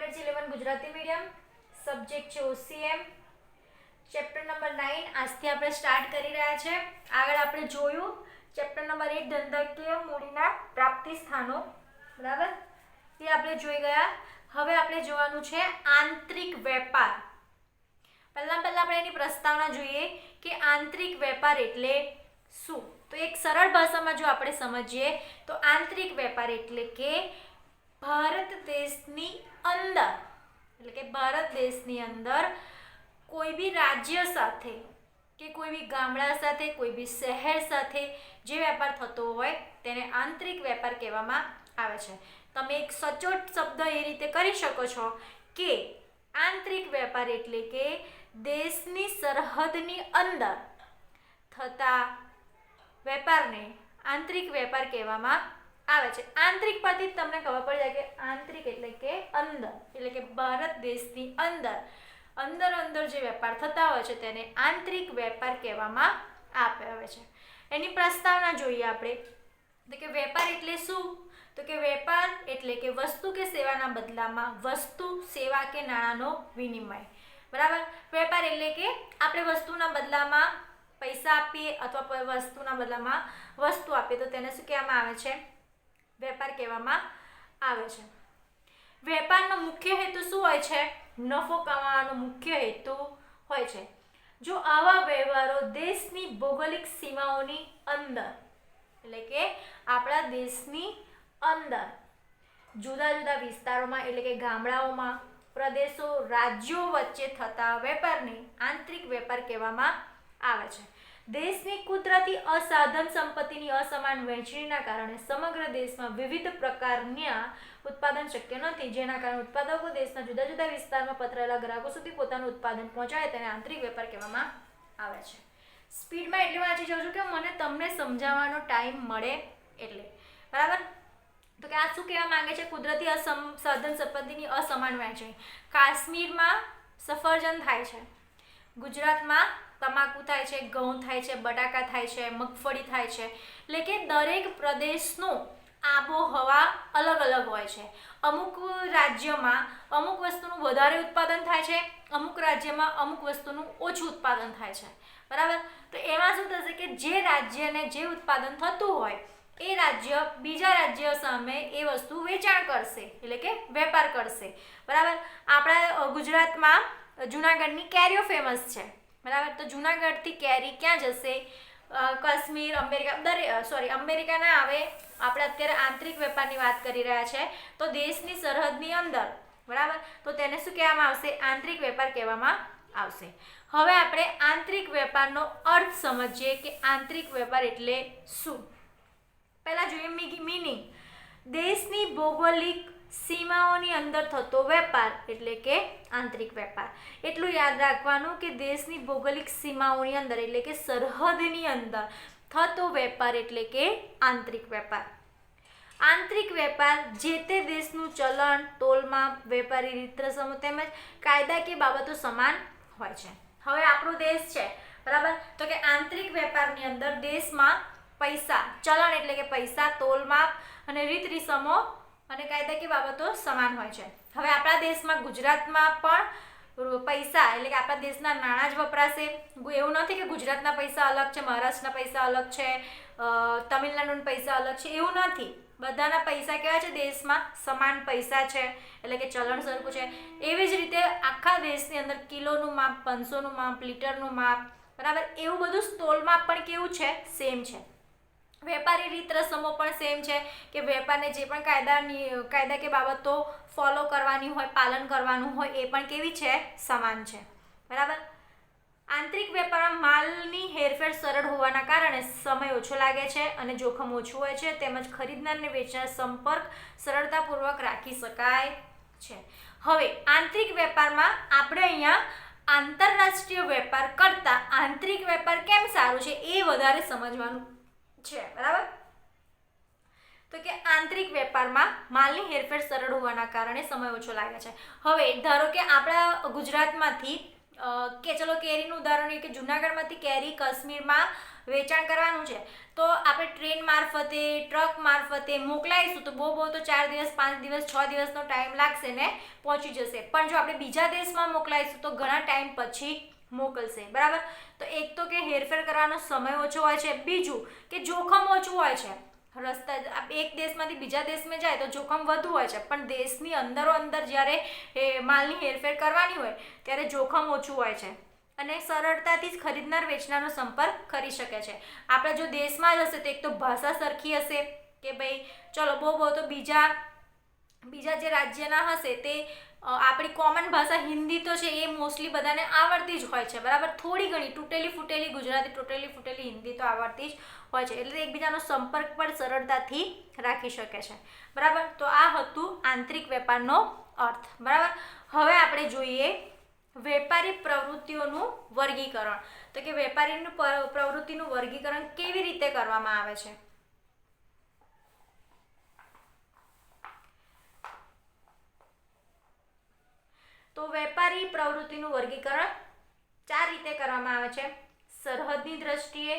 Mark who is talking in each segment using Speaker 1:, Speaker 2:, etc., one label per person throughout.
Speaker 1: Standard 11 Gujarati medium subject है OCM chapter number 9 આજથી આપણે સ્ટાર્ટ કરી રહ્યા છે। આગળ આપણે જોયું ચેપ્ટર નંબર 1 ધંધાકીય મૂડીના પ્રાપ્તિ સ્થાનો, બરાબર, એ આપણે જોઈ ગયા। હવે આપણે જોવાનું છે આંતરિક વેપાર। પહેલા આપણે એની પ્રસ્તાવના જોઈએ કે આંતરિક વેપાર એટલે શું। તો એક સરળ ભાષામાં જો આપણે સમજીએ તો આંતરિક વેપાર એટલે કે ભારત દેશની અંદર, એટલે કે ભારત દેશની અંદર કોઈ બી રાજ્ય સાથે કે કોઈ બી ગામડા સાથે, કોઈ બી શહેર સાથે જે વેપાર થતો હોય તેને આંતરિક વેપાર કહેવામાં આવે છે। તમે એક સચોટ શબ્દ એ રીતે કરી શકો છો કે આંતરિક વેપાર એટલે કે દેશની સરહદની અંદર થતા વેપારને આંતરિક વેપાર કહેવામાં આવે છે। આંતરિક પરથી તમને ખબર પડી જાય કે આંતરિક એટલે કે અંદર, એટલે કે ભારત દેશની અંદર જે વેપાર થતા હોય છે તેને આંતરિક વેપાર કહેવામાં આવે છે। એની પ્રસ્તાવના જોઈએ આપણે તો કે વેપાર એટલે શું। તો કે વેપાર એટલે કે વસ્તુ કે સેવાના બદલામાં વસ્તુ, સેવા કે નાણાંનો વિનિમય, બરાબર। વેપાર એટલે કે આપણે વસ્તુના બદલામાં પૈસા આપીએ અથવા વસ્તુના બદલામાં વસ્તુ આપીએ તો તેને શું કહેવામાં આવે છે? વેપાર કહેવામાં આવે છે। વેપારનો મુખ્ય હેતુ શું હોય છે? નફો કમાવાનો મુખ્ય હેતુ હોય છે। જો આવા વ્યવહારો દેશની ભૌગોલિક સીમાઓની અંદર, એટલે કે આપણા દેશની અંદર જુદા જુદા વિસ્તારોમાં, એટલે કે ગામડાઓમાં, પ્રદેશો, રાજ્યો વચ્ચે થતા વેપારને આંતરિક વેપાર કહેવામાં આવે છે। દેશની કુદરતી અસાધન સંપત્તિની અસમાન વહેંચણીના કારણે સમગ્ર દેશમાં વિવિધ પ્રકારના ઉત્પાદન શક્ય નથી, જેના કારણે ઉત્પાદકો દેશના જુદા જુદા વિસ્તારમાં પથરાયેલા ગ્રાહકો સુધી પોતાનું ઉત્પાદન પહોંચાડે તેને આંતરિક વેપાર કહેવામાં આવે છે। સ્પીડમાં એટલે વાંચી જાઉં છું કે મને તમને સમજાવવાનો ટાઈમ મળે એટલે, બરાબર। તો કે આ શું કહેવા માંગે છે? કુદરતી સાધન સંપત્તિની અસમાન વહેંચણી। કાશ્મીરમાં સફરજન થાય છે, ગુજરાતમાં તમાકુ થાય છે, ઘઉં થાય છે, બટાકા થાય છે, મગફળી થાય છે, એટલે કે દરેક પ્રદેશનું આબોહવા અલગ અલગ હોય છે। અમુક રાજ્યમાં અમુક વસ્તુનું વધારે ઉત્પાદન થાય છે, અમુક રાજ્યમાં અમુક વસ્તુનું ઓછું ઉત્પાદન થાય છે, બરાબર। તો એમાં શું થશે કે જે રાજ્યને જે ઉત્પાદન થતું હોય એ રાજ્ય બીજા રાજ્ય સામે એ વસ્તુ વેચાણ કરશે, એટલે કે વેપાર કરશે, બરાબર। આપણા ગુજરાતમાં જુનાગઢની કેરીઓ ફેમસ છે, બરાબર। તો જુનાગઢથી કેરી ક્યાં જશે? કાશ્મીર, અમેરિકા ના આવે, આપણે અત્યારે આંતરિક વેપારની વાત કરી રહ્યા છે તો દેશની સરહદની અંદર, બરાબર, તો તેને શું કહેવામાં આવશે? આંતરિક વેપાર કહેવામાં આવશે। હવે આપણે આંતરિક વેપારનો અર્થ સમજીએ કે આંતરિક વેપાર એટલે શું। પહેલા જોઈએ મીનિંગ। દેશની ભૌગોલિક સીમાઓની અંદર થતો વેપાર એટલે કે આંતરિક વેપાર। એટલું યાદ રાખવાનું કે દેશની ભૌગોલિક સીમાઓની અંદર એટલે કે સરહદની અંદર થતો વેપાર એટલે કે આંતરિક વેપાર। આંતરિક વેપાર જે તે દેશનું ચલણ, તોલમાપ, વેપારી રીત રસમો તેમજ કાયદાકીય બાબતો સમાન હોય છે। હવે આપણો દેશ છે, બરાબર, તો કે આંતરિક વેપારની અંદર દેશમાં પૈસા, ચલણ એટલે કે પૈસા, તોલમાપ અને રીત રીસમો અને કાયદાકીય બાબતો સમાન હોય છે। હવે આપણા દેશમાં ગુજરાતમાં પણ પૈસા એટલે કે આપણા દેશના નાણાં જ વપરાશે, એવું નથી કે ગુજરાતના પૈસા અલગ છે, મહારાષ્ટ્રના પૈસા અલગ છે, તમિલનાડુના પૈસા અલગ છે, એવું નથી। બધાના પૈસા કેવા છે? દેશમાં સમાન પૈસા છે, એટલે કે ચલણ સરખું છે। એવી જ રીતે આખા દેશની અંદર કિલોનું માપ, 500નું માપ, લીટરનું માપ, બરાબર, એવું બધું તોલમાપ પણ કેવું છે? સેમ છે। વેપારી રીત રસમો પણ સેમ છે કે વેપારને જે પણ કાયદાકીય બાબતો ફોલો કરવાની હોય, પાલન કરવાનું હોય એ પણ કેવી છે? સમાન છે, બરાબર। આંતરિક વેપારમાં માલની હેરફેર સરળ હોવાના કારણે સમય ઓછો લાગે છે અને જોખમ ઓછું હોય છે, તેમજ ખરીદનાર અને વેચનાર સંપર્ક સરળતાપૂર્વક રાખી શકાય છે। હવે આંતરિક વેપારમાં આપણે અહીંયા આંતરરાષ્ટ્રીય વેપાર કરતાં આંતરિક વેપાર કેમ સારું છે એ વધારે સમજવાનું છે, બરાબર। તો કે આંતરિક વેપારમાં માલની હેરફેર સરળ હોવાના કારણે સમય ઓછો લાગે છે। હવે ધારો કે આપણા ગુજરાતમાંથી કે ચલો કેરીનું ઉદાહરણ લઈએ કે જુનાગઢમાંથી કેરી કાશ્મીરમાં વેચાણ કરવાનું છે, તો આપણે ટ્રેન મારફતે ટ્રક મારફતે મોકલાઈશું તો બહુ તો 4 દિવસ 5 દિવસ 6 દિવસનો ટાઈમ લાગશે ને પહોંચી જશે. પણ જો આપણે બીજા દેશમાં મોકલાઈશું તો ઘણા ટાઈમ પછી મોકલશે. બરાબર. તો એક તો કે હેરફેર કરવાનો સમય ઓછો હોય છે, બીજું કે જોખમ ઓછું હોય છે. રસ્તા એક દેશમાંથી બીજા દેશમાં જાય તો જોખમ વધુ હોય છે, પણ દેશની અંદર જ્યારે માલની હેરફેર કરવાની હોય ત્યારે જોખમ ઓછું હોય છે અને સરળતાથી જ ખરીદનાર વેચનારનો સંપર્ક કરી શકે છે. આપણે જો દેશમાં જ હશે તો એક તો ભાષા સરખી હશે કે ભાઈ ચલો બહુ તો બીજા જે રાજ્યના હશે તે આપણી કોમન ભાષા હિન્દી તો છે એ મોસ્ટલી બધાને આવડતી જ હોય છે. બરાબર. થોડી ઘણી તૂટેલી ફૂટેલી ગુજરાતી, તૂટેલી ફૂટેલી હિન્દી તો આવડતી જ હોય છે, એટલે એકબીજાનો સંપર્ક પણ સરળતાથી રાખી શકે છે. બરાબર. તો આ હતું આંતરિક વેપારનો અર્થ. બરાબર. હવે આપણે જોઈએ વેપારી પ્રવૃત્તિઓનું વર્ગીકરણ. તો કે વેપારીનું પ્રવૃત્તિનું વર્ગીકરણ કેવી રીતે કરવામાં આવે છે. તો વેપારી પ્રવૃત્તિનું વર્ગીકરણ 4 રીતે કરવામાં આવે છે. સરહદની દ્રષ્ટિએ,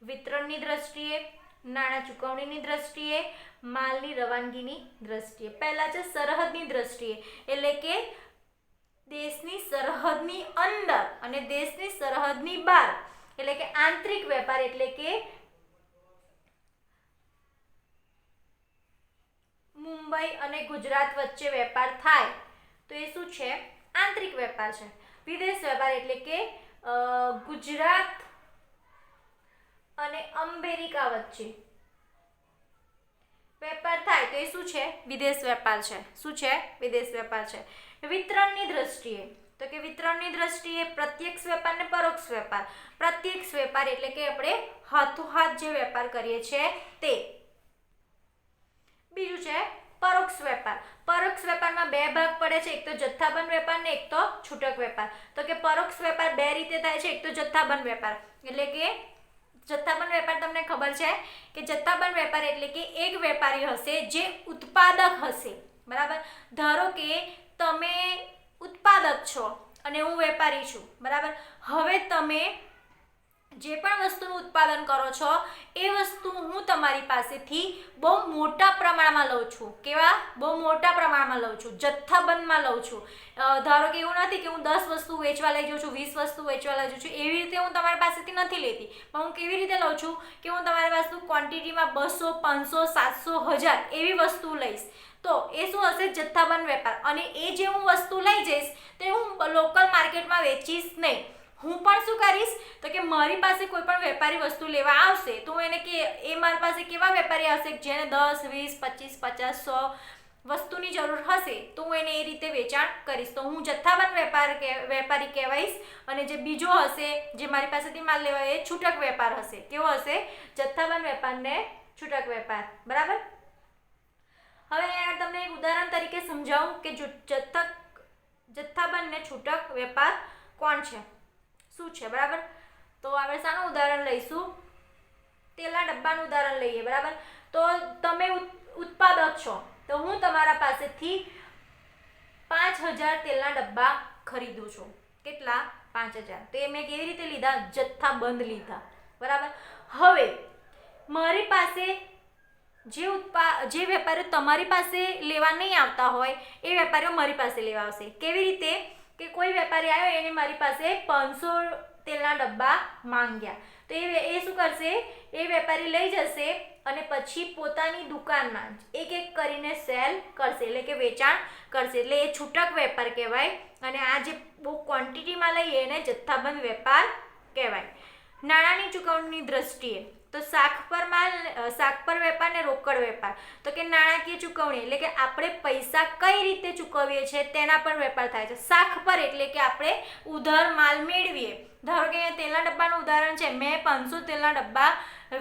Speaker 1: વિતરણની દ્રષ્ટિએ, નાણાં ચૂકવણીની દ્રષ્ટિએ, માલની રવાનગીની દ્રષ્ટિએ. પહેલા છે સરહદની દ્રષ્ટિએ, એટલે કે દેશની સરહદની અંદર અને દેશની સરહદની બહાર, એટલે કે આંતરિક વેપાર, એટલે કે મુંબઈ અને ગુજરાત વચ્ચે વેપાર થાય તો એ શું છે? આંતરિક વેપાર છે. વિદેશ વેપાર એટલે કે ગુજરાત અને અમેરિકા વચ્ચે વેપાર થાય તો એ શું છે? વિદેશ વેપાર છે. શું છે? વિદેશ વેપાર છે. વિતરણની દ્રષ્ટિએ, તો કે વિતરણની દ્રષ્ટિએ પ્રત્યક્ષ વેપાર ને પરોક્ષ વેપાર. પ્રત્યક્ષ વેપાર એટલે કે આપણે હાથોહાથ જે વેપાર કરીએ છીએ તે. બીજું છે પરોક્ષ વેપાર. પરોક્ષ વેપારમાં 2 ભાગ પડે છે, એક તો જથ્થાબંધ વેપાર ને એક તો છૂટક વેપાર. તો કે પરોક્ષ વેપાર 2 રીતે થાય છે. એક તો જથ્થાબંધ વેપાર, એટલે કે જથ્થાબંધ વેપાર તમને ખબર છે કે જથ્થાબંધ વેપાર એટલે કે એક વેપારી હશે જે ઉત્પાદક હશે. બરાબર. ધારો કે તમે ઉત્પાદક છો અને હું વેપારી છું. બરાબર. હવે તમે જે પણ વસ્તુનું ઉત્પાદન કરો છો એ વસ્તુ હું તમારી પાસેથી બહુ મોટા પ્રમાણમાં લઉં છું. કેવા? બહુ મોટા પ્રમાણમાં લઉં છું, જથ્થાબંધમાં લઉં છું. ધારો કે એવું નથી કે હું 10 વસ્તુ વેચવા લઈ જાઉં છું, 20 વસ્તુ વેચવા લઈ જાઉં છું, એવી રીતે હું તમારી પાસેથી નથી લેતી. પણ હું કેવી રીતે લઉં છું કે હું તમારી પાસે ક્વોન્ટિટીમાં 200, 500, 700, 1000 એવી વસ્તુ લઈશ. તો એ શું હશે? જથ્થાબંધ વેપાર. અને એ જે હું વસ્તુ લઈ જઈશ તે હું લોકલ માર્કેટમાં વેચીશ નહીં. હું પણ શું કરીશ તો કે મારી પાસે કોઈ પણ વેપારી વસ્તુ લેવા આવશે તો એને કે એ મારી પાસે કેવા વેપારી આવશે જેને 10, 20, 25, 50, 100 વસ્તુની જરૂર હશે તો હું એને એ રીતે વેચાણ કરીશ. તો હું જથ્થાબંધ વેપારી કહેવાઈશ અને જે બીજો હશે જે મારી પાસેથી માલ લેવા એ છૂટક વેપાર હશે. કેવો હશે? જથ્થાબંધ વેપાર ને છૂટક વેપાર. બરાબર. હવે અહીંયા તમને એક ઉદાહરણ તરીકે સમજાવું કે જથ્થાબંધ ને છૂટક વેપાર કોણ છે, શું છે. બરાબર. તો આપણે શાનું ઉદાહરણ લઈશું? તેલના ડબ્બાનું ઉદાહરણ લઈએ. બરાબર. તો તમે ઉત્પાદક છો તો હું તમારા પાસેથી 5000 તેલના ડબ્બા ખરીદું છું. કેટલા? 5000. તો એ મેં કેવી રીતે લીધા? જથ્થાબંધ લીધા. બરાબર. હવે મારી પાસે જે વેપારીઓ તમારી પાસે લેવા નહીં આવતા હોય એ વેપારીઓ મારી પાસે લેવા આવશે. કેવી રીતે? કે કોઈ વેપારી આવ્યો એને મારી પાસે 500 તેલના ડબ્બા માંગ્યા તો એ શું કરશે? એ વેપારી લઈ જશે અને પછી પોતાની દુકાનમાં એક એક કરીને સેલ કરશે, એટલે કે વેચાણ કરશે. એટલે એ છૂટક વેપાર કહેવાય અને આ જે બહુ ક્વોન્ટિટીમાં લઈએ એને જથ્થાબંધ વેપાર કહેવાય. નાણાંની ચૂકવણીની દ્રષ્ટિએ તો શાક પર વેપાર ને રોકડ વેપાર. તો કે નાણાકીય ચૂકવણી એટલે કે આપણે પૈસા કઈ રીતે ચૂકવીએ છીએ તેના પર વેપાર થાય છે. શાક પર એટલે કે આપણે ઉધાર માલ મેળવીએ. ધારો કે તેલના ડબ્બાનું ઉદાહરણ છે, મેં 500 તેલના ડબ્બા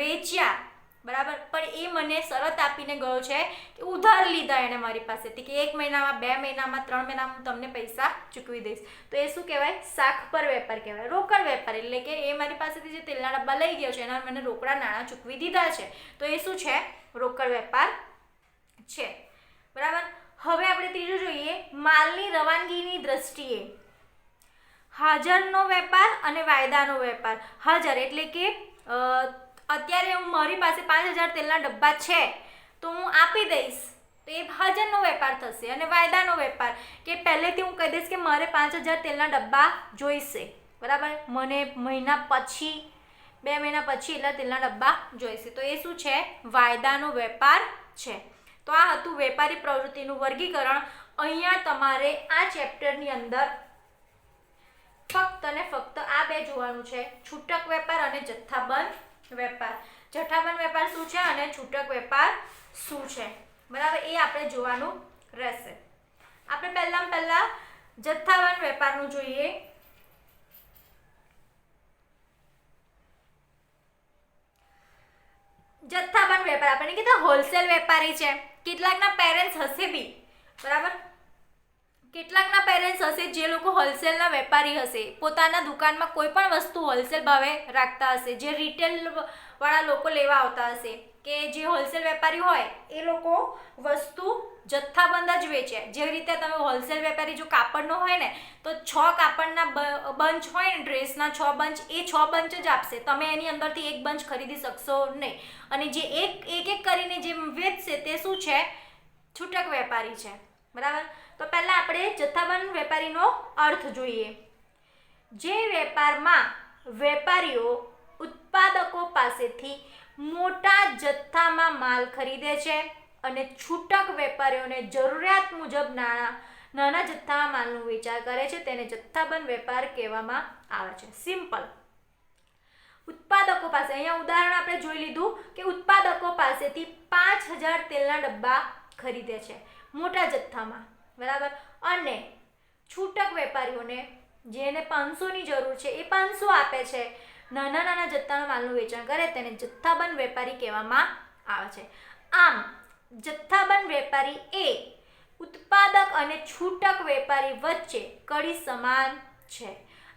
Speaker 1: વેચ્યા. બરાબર. પણ એ મને શરત આપીને ગયો છે કે ઉધાર લીધા એને મારી પાસેથી કે 1 મહિનામાં, 2 મહિનામાં, 3 મહિનામાં હું તમને પૈસા ચૂકવી દઈશ. તો એ શું કહેવાય? શાક પર વેપાર કહેવાય. રોકડ વેપાર એટલે કે એ મારી પાસેથી જે તેલના ડબ્બા લઈ ગયો છે એના મને રોકડા નાણાં ચૂકવી દીધા છે તો એ શું છે? રોકડ વેપાર છે. બરાબર. હવે આપણે ત્રીજું જોઈએ માલની રવાનગીની દ્રષ્ટિએ. હાજરનો વેપાર અને વાયદાનો વેપાર. હાજર એટલે કે અત્યારે મારી પાસે 5000 તેલના ડબ્બા છે તો હું આપી દઈશ તો એ હાજરનો વેપાર થશે. અને વાયદાનો વેપાર કે પહેલેથી હું કહી દઈશ કે મારે 5000 તેલના ડબ્બા જોઈશે, બરાબર, મને મહિના પછી 2 મહિના પછી એટલા તેલના ડબ્બા જોઈશે, તો એ શું છે? વાયદાનો વેપાર છે. તો આ હતું વેપારી પ્રવૃત્તિનું વર્ગીકરણ. અહીંયા તમારે આ ચેપ્ટરની અંદર ફક્ત અને ફક્ત આ બે જોવાનું છે, છૂટક વેપાર અને જથ્થાબંધ વેપાર. જથ્થાબંધ વેપાર શું છે અને છૂટક વેપાર શું છે, બરાબર, એ આપણે જોવાનું રહેશે. આપણે પહેલા જથ્થાબંધ વેપારનું જોઈએ. જથ્થાબંધ વેપાર આપણે કીધું હોલસેલ વેપારી છે. કેટલાકના પેરેન્ટ્સ હશે બી, બરાબર, કેટલાકના પેરેન્ટ્સ હશે જે લોકો હોલસેલના વેપારી હશે, પોતાના દુકાનમાં કોઈ પણ વસ્તુ હોલસેલ ભાવે રાખતા હશે, જે રિટેલ વાળા લોકો લેવા આવતા હશે, કે જે હોલસેલ વેપારી હોય એ લોકો વસ્તુ જથ્થાબંધ જ વેચે. જેવી રીતે તમે હોલસેલ વેપારી જો કાપડનો હોય ને તો 6 કાપડના બંચ હોય ને, ડ્રેસના 6 બંચ, એ 6 બંચ જ આપશે, તમે એની અંદરથી એક બંચ ખરીદી શકશો નહીં. અને જે એક કરીને જે વેચશે તે શું છે? છૂટક વેપારી છે, બરાબર. તો પહેલા આપણે જથ્થાબંધ વેપારીનો અર્થ જોઈએ. જે વેપારમાં વેપારીઓ ઉત્પાદકો પાસેથી મોટા જથ્થામાં માલ ખરીદે છે અને છૂટક વેપારીઓને જરૂરિયાત મુજબ નાના જથ્થામાં માલનું વેચાણ કરે છે, તેને જથ્થાબંધ વેપાર કહેવામાં આવે છે. સિમ્પલ. ઉત્પાદકો પાસે, અહીંયા ઉદાહરણ આપણે જોઈ લીધું કે ઉત્પાદકો પાસેથી 5000 તેલના ડબ્બા ખરીદે છે મોટા જથ્થામાં, બરાબર, અને છૂટક વેપારીઓને જેને 500ની જરૂર છે એ 500 આપે છે, નાના જથ્થાના માલનું વેચાણ કરે, તેને જથ્થાબંધ વેપારી કહેવામાં આવે છે. આમ જથ્થાબંધ વેપારી એ ઉત્પાદક અને છૂટક વેપારી વચ્ચે કડી સમાન છે.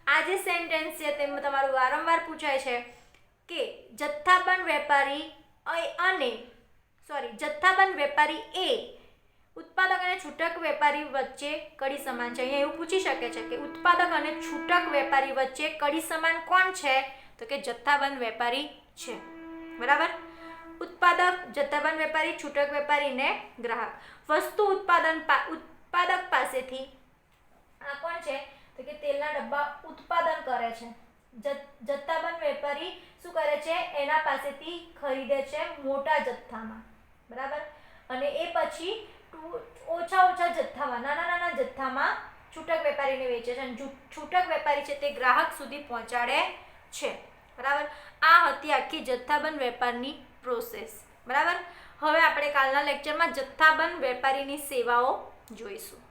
Speaker 1: આ જે સેન્ટેન્સ છે તેમાં તમારું વારંવાર પૂછાય છે કે જથ્થાબંધ વેપારી એ ઉત્પાદક અને છૂટક વેપારી વચ્ચે કડી સમાન છે. અહીંયા એવું પૂછી શકે છે કે ઉત્પાદક અને છૂટક વેપારી વચ્ચે કડી સમાન કોણ છે? તો કે જથ્થાબંધ વેપારી છે, બરાબર. ઉત્પાદક, જથ્થાબંધ વેપારી, છૂટક વેપારી ને ગ્રાહક. વસ્તુ ઉત્પાદક પાસેથી આ કોણ છે? તો કે તેલના ડબ્બા ઉત્પાદન કરે છે. જથ્થાબંધ વેપારી શું કરે છે? એના પાસેથી ખરીદે છે મોટા જથ્થામાં, બરાબર, અને એ પછી ઓછા જથ્થામાં, નાના જથ્થામાં છૂટક વેપારીને વેચે છે અને છૂટક વેપારી છે તે ગ્રાહક સુધી પહોંચાડે છે, બરાબર. આ હતી આખી જથ્થાબંધ વેપારની પ્રોસેસ, બરાબર. હવે આપણે કાલના લેક્ચરમાં જથ્થાબંધ વેપારીની સેવાઓ જોઈશું.